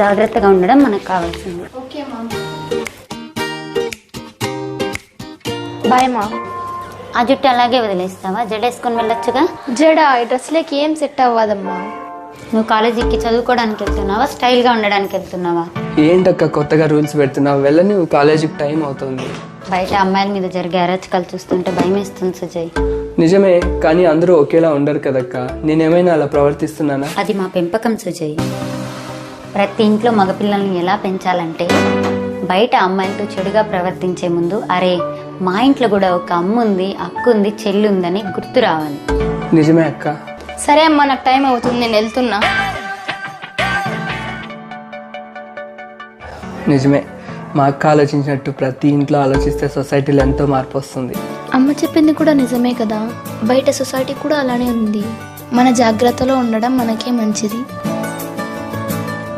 జాగ్రత్తగా ఉండడం మనకు కావాల్సింది. ఓకే మా. బాయ్ మా. ఆ జుట్టు అలాగే వదిలేస్తావా? జడేసుకొని వెళ్ళొచ్చుగా. జడ ఈ డ్రెస్లోకి ఏం సెట్ అవ్వదమ్మా. నువ్వు కాలేజీకి చదువుకోవడానికి వెళ్తున్నావా, స్టైల్గా ఉండడానికి వెళ్తున్నావా? ఏంటక్క కొత్తగా రూల్స్ పెడుతున్నావు? వెళ్ళని కాలేజీకి టైం అవుతుంది. బయట అమ్మాయిల మీద జరిగే అరాచకాలు చూస్తుంటే భయం వేస్తుంది సుజయ్. నిజమే, కానీ అందరూ ఒకేలా ఉండరు కదక్క. నేనేమైనా అలా ప్రవర్తిస్తున్నానా? అది మా పెంపకం సుజయ్. ప్రతి ఇంట్లో మగపిల్లల్ని ఎలా పెంచాలంటే బయట అమ్మాయిలతో చెడుగా ప్రవర్తించే ముందు అరే మా ఇంట్లో కూడా ఒక అమ్మ ఉంది, అక్క ఉంది, చెల్లి ఉందని గుర్తు రావాలి. నిజమే అక్క. సరే అమ్మా, నాకు టైం అవుతుంది, నేను వెళ్తున్నా. నిజమే, మా అక్క ఆలోచించినట్టు ప్రతి ఇంట్లో ఆలోచిస్తే సొసైటీలో ఎంతో మార్పు వస్తుంది. అమ్మ చెప్పింది కూడా నిజమే కదా, బయట సొసైటీ కూడా అలానే ఉంది. మన జాగ్రత్తలో ఉండడం మనకే మంచిది.